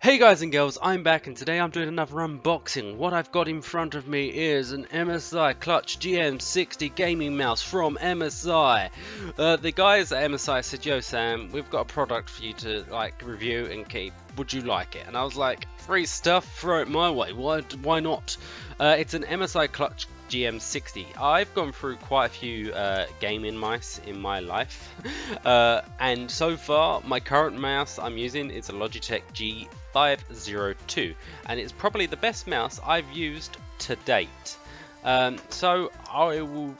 Hey guys and girls, I'm back and today I'm doing another unboxing. What I've got in front of me is an MSI Clutch GM60 gaming mouse from MSI. The guys at MSI said, "Yo Sam, we've got a product for you to review and keep. Would you like it?" And I was like, "Free stuff, throw it my way. Why not?" It's an MSI Clutch GM60. I've gone through quite a few gaming mice in my life, and so far my current mouse I'm using is a Logitech G502, and it's probably the best mouse I've used to date. So I will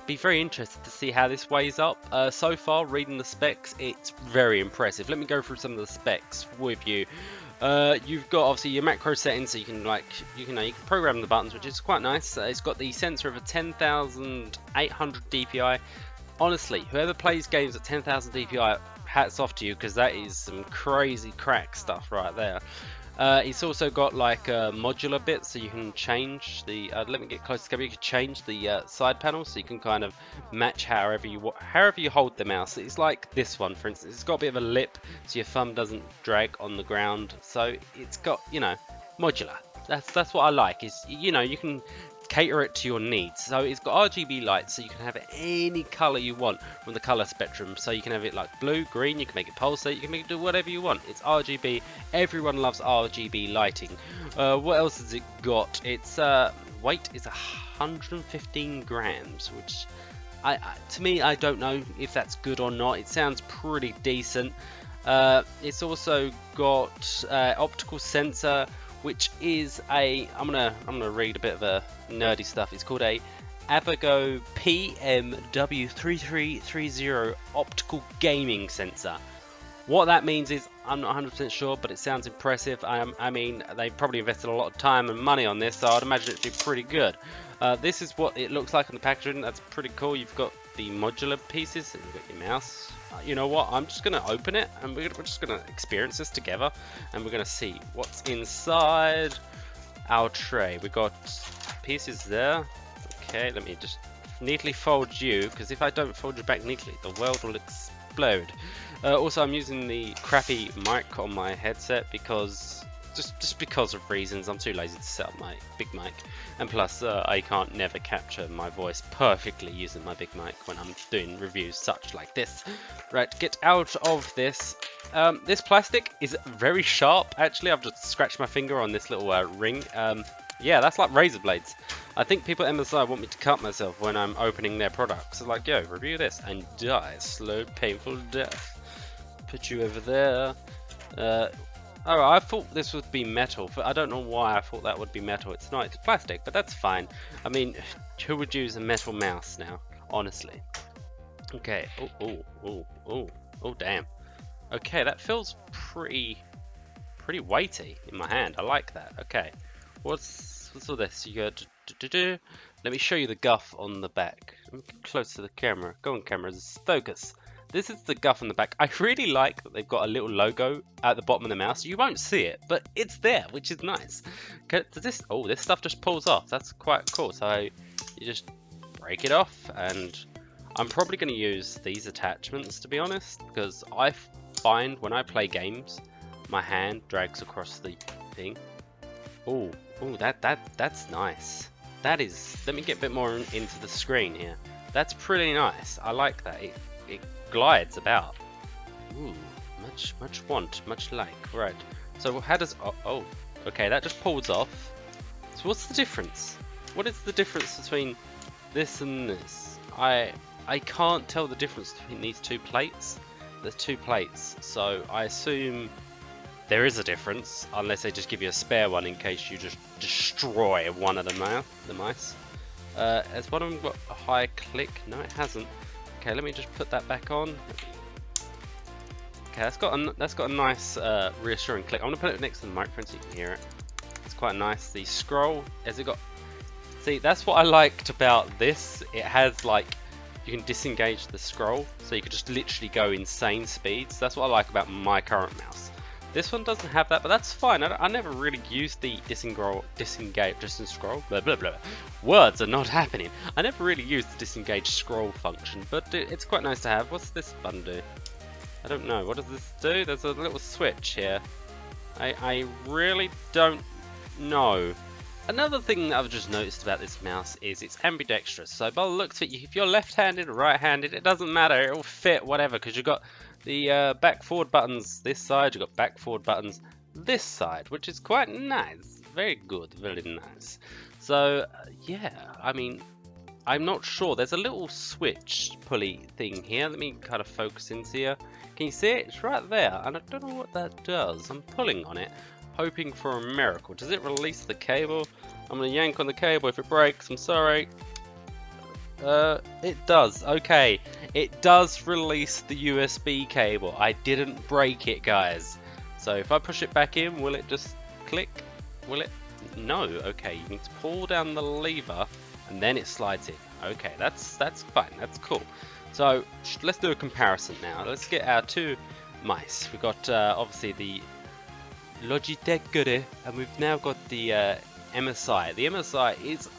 be very interested to see how this weighs up. So far, reading the specs, it's very impressive. Let me go through some of the specs with you. You've got obviously your macro settings, so you can you can program the buttons, which is quite nice. It's got the sensor of a 10,800 DPI. Honestly, whoever plays games at 10,000 DPI, hats off to you, because that is some crazy crack stuff right there. It's also got like a modular bit, so you can change the let me get close together. You can change the side panel, so you can kind of match however you hold the mouse. It's like this one, for instance. It's got a bit of a lip, so your thumb doesn't drag on the ground. So it's got, modular. That's what I like. Is you can cater it to your needs. So it's got RGB light, so you can have it any color you want from the color spectrum. So you can have it like blue, green, you can make it pulsate, you can make it do whatever you want. It's RGB. Everyone loves RGB lighting. What else has it got? Its weight is 115 grams, which to me, I don't know if that's good or not. It sounds pretty decent. It's also got optical sensor, which is I'm gonna read a bit of a nerdy stuff. It's called a Avago PMW3330 optical gaming sensor. What that means is I'm not 100% sure, but it sounds impressive. I mean, they probably invested a lot of time and money on this, so I'd imagine it'd be pretty good. This is what it looks like on the packaging. That's pretty cool. You've got the modular pieces, and you've got your mouse. You know what? I'm just gonna open it, and we're just gonna experience this together, and we're gonna see what's inside our tray. We got pieces there. Okay, let me just neatly fold you, because if I don't fold you back neatly, the world will explode. Also, I'm using the crappy mic on my headset because just because of reasons. I'm too lazy to set up my big mic, and plus I can't never capture my voice perfectly using my big mic when I'm doing reviews such like this. Right, get out of this. This plastic is very sharp. Actually, I've just scratched my finger on this little ring. Yeah, that's like razor blades. I think people at MSI want me to cut myself when I'm opening their products. So like, yo, review this and die a slow, painful death. Put you over there. Oh, I thought this would be metal. I don't know why I thought that would be metal. It's not. It's plastic, but that's fine. I mean, who would use a metal mouse now? Honestly. Okay. Oh, damn. Okay, that feels pretty weighty in my hand. I like that. Okay. What's all this? You got. Let me show you the guff on the back. Close to the camera. Go on, cameras. Focus. This is the guff on the back. I really like that they've got a little logo at the bottom of the mouse. You won't see it, but it's there, which is nice. This stuff just pulls off. That's quite cool. So you just break it off, and I'm probably going to use these attachments, to be honest, because I find when I play games, my hand drags across the thing. Oh, that's nice. That is. Let me get a bit more into the screen here. That's pretty nice. I like that. It glides about. Ooh, much like. Right. So how does? Oh, okay. That just pulls off. So what's the difference? What is the difference between this and this? I can't tell the difference between these two plates. There's two plates, so I assume there is a difference, unless they just give you a spare one in case you just destroy one of the mice. Has one of them got a high click? No, it hasn't. Okay, let me just put that back on. Okay, that's got a nice reassuring click. I'm gonna put it next to the microphone so you can hear it. It's quite nice. The scroll, has it got? See, that's what I liked about this. It has you can disengage the scroll, so you could just literally go insane speeds. That's what I like about my current mouse. This one doesn't have that, but that's fine. I never really used the scroll. Blah blah blah. Words are not happening. I never really used the disengage scroll function, but it's quite nice to have. What's this button do? I don't know. What does this do? There's a little switch here. I really don't know. Another thing that I've just noticed about this mouse is it's ambidextrous. So by the looks of it, if you're left-handed or right-handed, it doesn't matter. It'll fit whatever, because you've got the back-forward buttons this side, you've got back-forward buttons this side, which is quite nice. Very good, very nice. So yeah, I mean, I'm not sure. There's a little switch pulley thing here. Let me kind of focus into here. Can you see it? It's right there, and I don't know what that does. I'm pulling on it, hoping for a miracle. Does it release the cable? I'm going to yank on the cable. If it breaks, I'm sorry. It does. Okay. It does release the USB cable. I didn't break it, guys. So if I push it back in, will it just click? Will it? No. Okay. You need to pull down the lever, and then it slides in. Okay. That's fine. That's cool. So let's do a comparison now. Let's get our two mice. We've got obviously the Logitech, and we've now got the MSI. The MSI is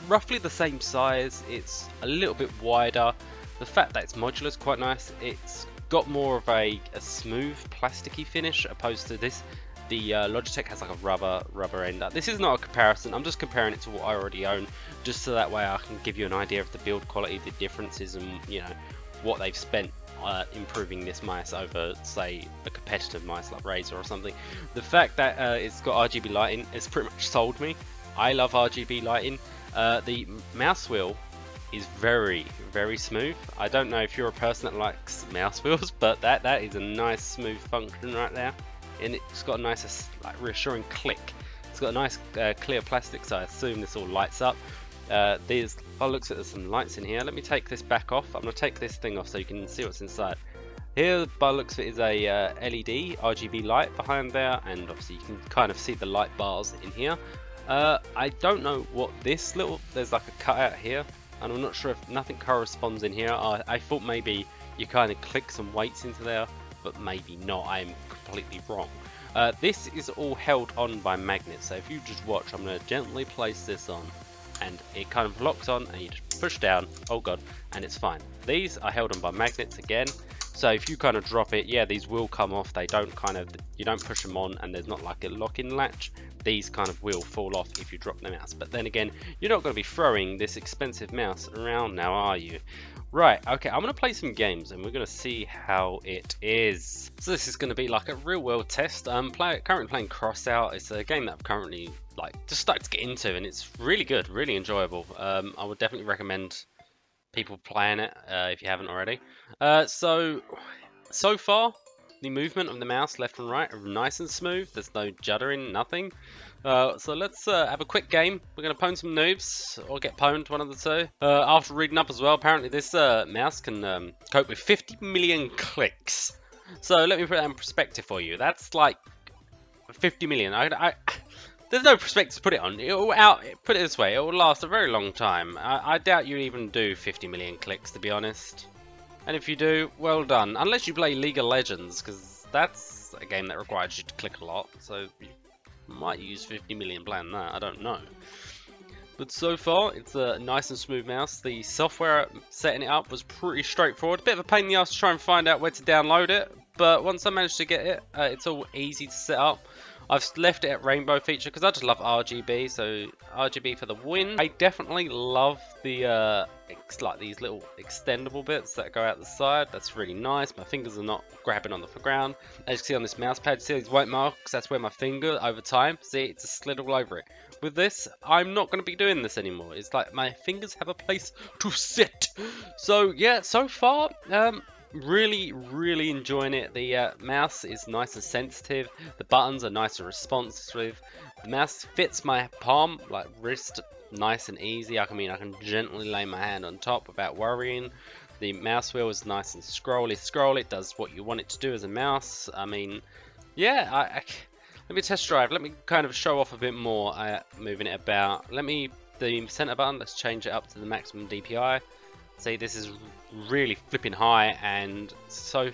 roughly the same size. It's a little bit wider. The fact that it's modular is quite nice. It's got more of a smooth plasticky finish opposed to this. The Logitech has like a rubber end. This is not a comparison. I'm just comparing it to what I already own, just so that way I can give you an idea of the build quality, the differences, and you know what they've spent improving this mice over, say, a competitive mice like Razer or something. The fact that it's got RGB lighting has pretty much sold me. I love RGB lighting. The mouse wheel is very, very smooth. I don't know if you're a person that likes mouse wheels, but that is a nice smooth function right there. And it's got a nice, like, reassuring click. It's got a nice clear plastic, so I assume this all lights up. There's, oh, looks like there's some lights in here. Let me take this back off. I'm going to take this thing off so you can see what's inside. Here, by the looks of it, is a LED RGB light behind there, and obviously you can kind of see the light bars in here. I don't know what this little, there's like a cutout here, and I'm not sure if nothing corresponds in here. I thought maybe you kind of click some weights into there, but maybe not. I'm completely wrong. This is all held on by magnets, so if you just watch, I'm going to gently place this on, and it kind of locks on, and you just push down, oh god, and it's fine. These are held on by magnets again, so if you kind of drop it, yeah, these will come off. They don't kind of, you don't push them on, and there's not like a lock-in latch. These kind of will fall off if you drop the mouse. But then again, you're not going to be throwing this expensive mouse around now, are you? Right, okay, I'm going to play some games, and we're going to see how it is. So this is going to be like a real-world test. I'm currently playing Crossout. It's a game that I've currently just started to get into, and it's really good, really enjoyable. I would definitely recommend people playing it if you haven't already. So far, the movement of the mouse left and right are nice and smooth. There's no juddering, nothing. So let's have a quick game. We're going to pwn some noobs, or get pwned, one of the two. After reading up as well, apparently this mouse can cope with 50 million clicks. So let me put that in perspective for you. That's like 50 million. There's no perspective to put it on. Put it this way, it will last a very long time. I doubt you even do 50 million clicks, to be honest. And if you do, well done. Unless you play League of Legends, because that's a game that requires you to click a lot. So you might use 50 million playing that, I don't know. But so far, it's a nice and smooth mouse. The software setting it up was pretty straightforward. A bit of a pain in the ass to try and find out where to download it. But once I managed to get it, it's all easy to set up. I've left it at rainbow feature because I just love RGB, so RGB for the win. I definitely love the like these little extendable bits that go out the side. That's really nice. My fingers are not grabbing on the ground. As you can see on this mouse pad, see these white marks? That's where my finger, over time, see, it's just slid all over it. With this, I'm not going to be doing this anymore. It's like my fingers have a place to sit. So yeah, so far, really enjoying it. The mouse is nice and sensitive. The buttons are nice and responsive. The mouse fits my palm, like wrist, nice and easy. I can gently lay my hand on top without worrying. The mouse wheel is nice and scrolly. It does what you want it to do as a mouse. I mean, yeah. Let me test drive. Let me kind of show off a bit more. Moving it about. The center button. Let's change it up to the maximum DPI. See, this is really flipping high, and so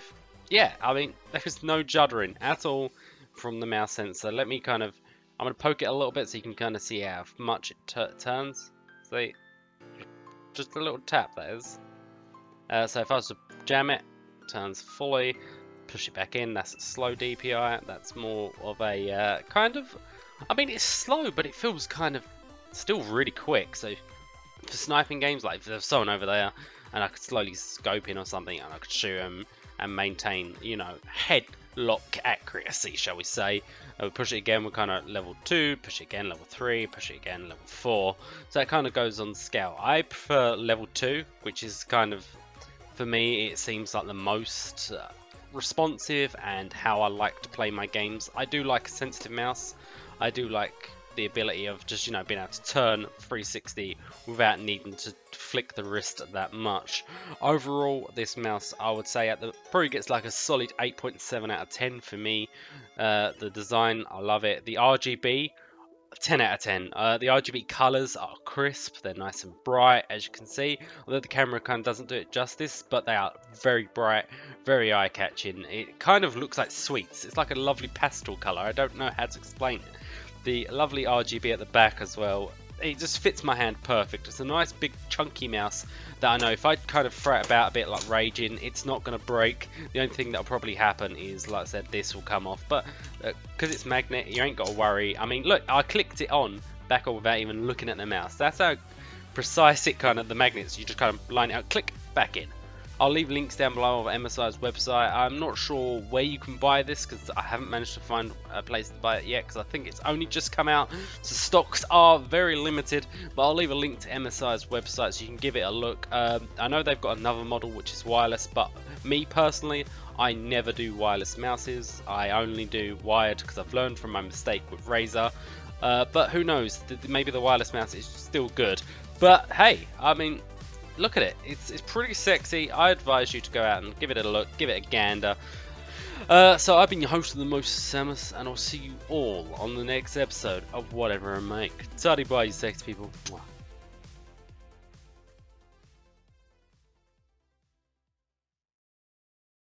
yeah, I mean, there's no juddering at all from the mouse sensor. I'm going to poke it a little bit so you can kind of see how much it turns. See, just a little tap, that is. So if I was to jam it, turns fully. push it back in. That's a slow DPI. That's more of a kind of, I mean, it's slow, but it feels kind of still really quick. So for sniping games, like if there's someone over there and I could slowly scope in or something and I could shoot him and maintain, you know, headlock accuracy, shall we say. We push it again, we're kind of level 2, push it again, level 3, push it again, level 4. So it kind of goes on scale. I prefer level 2, which is kind of, for me, it seems like the most responsive and how I like to play my games. I do like a sensitive mouse. I do like the ability of just, you know, being able to turn 360 without needing to flick the wrist that much. Overall, this mouse, I would say, probably gets like a solid 8.7 out of 10 for me. The design, I love it. The RGB, 10 out of 10. The RGB colors are crisp, they're nice and bright, as you can see. Although the camera kind of doesn't do it justice, but they are very bright, very eye-catching. It kind of looks like sweets. It's like a lovely pastel color. I don't know how to explain it. The lovely RGB at the back as well. It just fits my hand perfect. It's a nice big chunky mouse that I know if I kind of throw it about a bit like raging, it's not going to break. The only thing that'll probably happen is, like I said, this will come off. But because it's magnet, you ain't got to worry. I mean, look, I clicked it on back on without even looking at the mouse. That's how precise it kind of, the magnets, you just kind of line it out, click, back in. I'll leave links down below of MSI's website. I'm not sure where you can buy this because I haven't managed to find a place to buy it yet because I think it's only just come out. So stocks are very limited, but I'll leave a link to MSI's website so you can give it a look. I know they've got another model which is wireless, but me personally, I never do wireless mouses. I only do wired because I've learned from my mistake with Razer. But who knows, maybe the wireless mouse is still good. But hey, I mean, look at it. It's pretty sexy. I advise you to go out and give it a look, give it a gander. So I've been your host of the most, Samus, and I'll see you all on the next episode of Whatever I Make. Todaay, bye, you sexy people. Mwah.